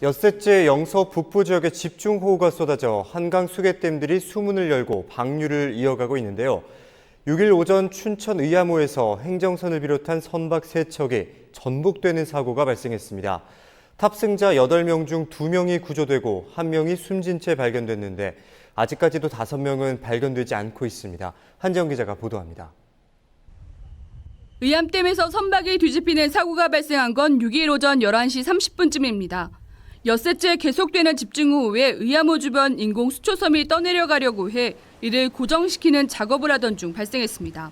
엿새째 영서 북부 지역에 집중호우가 쏟아져 한강 수계댐들이 수문을 열고 방류를 이어가고 있는데요. 6일 오전 춘천 의암호에서 행정선을 비롯한 선박 3척이 전복되는 사고가 발생했습니다. 탑승자 8명 중 2명이 구조되고 1명이 숨진 채 발견됐는데 아직까지도 5명은 발견되지 않고 있습니다. 한지영 기자가 보도합니다. 의암댐에서 선박이 뒤집히는 사고가 발생한 건 6일 오전 11시 30분쯤입니다. 엿새째 계속되는 집중호우에 의암호 주변 인공 수초섬이 떠내려가려고 해 이를 고정시키는 작업을 하던 중 발생했습니다.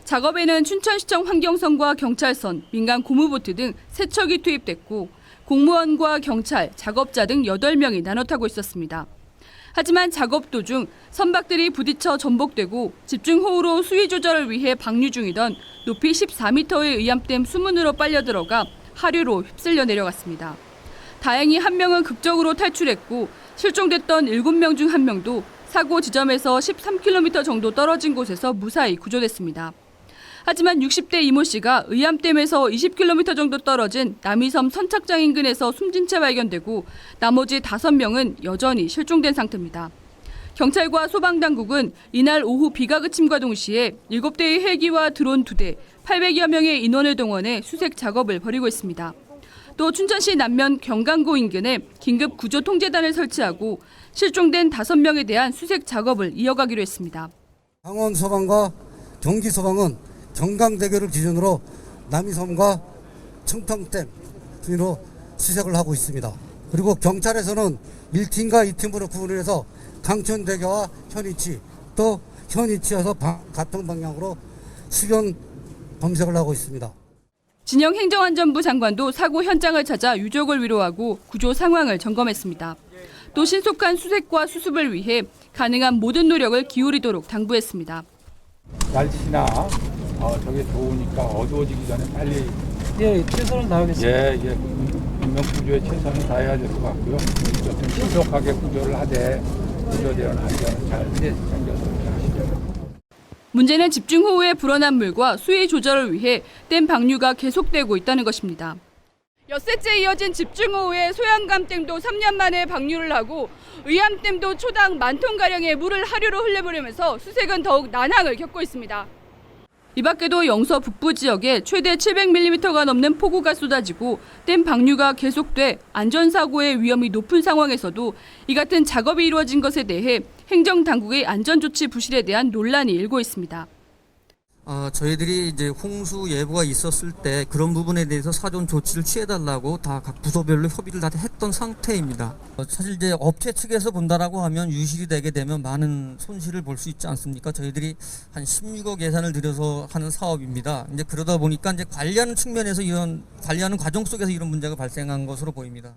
작업에는 춘천시청 환경선과 경찰선, 민간 고무보트 등 3척이 투입됐고 공무원과 경찰, 작업자 등 8명이 나눠 타고 있었습니다. 하지만 작업 도중 선박들이 부딪혀 전복되고 집중호우로 수위 조절을 위해 방류 중이던 높이 14m의 의암댐 수문으로 빨려 들어가 하류로 휩쓸려 내려갔습니다. 다행히 1명은 극적으로 탈출했고 실종됐던 7명 중 1명도 사고 지점에서 13km 정도 떨어진 곳에서 무사히 구조됐습니다. 하지만 60대 이모 씨가 의암댐에서 20km 정도 떨어진 남이섬 선착장 인근에서 숨진 채 발견되고 나머지 5명은 여전히 실종된 상태입니다. 경찰과 소방당국은 이날 오후 비가 그침과 동시에 7대의 헬기와 드론 2대, 800여 명의 인원을 동원해 수색 작업을 벌이고 있습니다. 또 춘천시 남면 경강고 인근에 긴급 구조 통제단을 설치하고 실종된 5명에 대한 수색 작업을 이어가기로 했습니다. 강원소방과 경기소방은 경강대교를 기준으로 남이섬과 청평댐 주위로 수색을 하고 있습니다. 그리고 경찰에서는 1팀과 2팀으로 구분을 해서 강천대교와 현위치 또 현위치에서 같은 방향으로 수변 검색을 하고 있습니다. 진영 행정안전부 장관도 사고 현장을 찾아 유족을 위로하고 구조 상황을 점검했습니다. 또 신속한 수색과 수습을 위해 가능한 모든 노력을 기울이도록 당부했습니다. 날씨나 저게 좋으니까 어두워지기 전에 빨리 최선을 다하겠습니다. 인명 구조에 최선을 다해야 될 것 같고요. 좀 신속하게 구조를 하되 구조대원 안전을 잘 챙겨서 하시죠. 문제는 집중호우에 불어난 물과 수위 조절을 위해 댐 방류가 계속되고 있다는 것입니다. 엿새째 이어진 집중호우에 소양감댐도 3년 만에 방류를 하고 의암댐도 초당 10,000톤가량의 물을 하류로 흘려보내면서 수색은 더욱 난항을 겪고 있습니다. 이 밖에도 영서 북부 지역에 최대 700mm가 넘는 폭우가 쏟아지고 댐 방류가 계속돼 안전사고의 위험이 높은 상황에서도 이 같은 작업이 이루어진 것에 대해 행정당국의 안전조치 부실에 대한 논란이 일고 있습니다. 저희들이 이제 홍수 예보가 있었을 때 그런 부분에 대해서 사전 조치를 취해달라고 다 각 부서별로 협의를 다 했던 상태입니다. 사실 이제 업체 측에서 본다라고 하면 유실이 되게 되면 많은 손실을 볼 수 있지 않습니까? 저희들이 한 16억 예산을 들여서 하는 사업입니다. 이제 그러다 보니까 이제 관리하는 측면에서 관리하는 과정 속에서 이런 문제가 발생한 것으로 보입니다.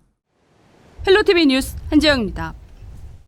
헬로티비 뉴스 한지영입니다.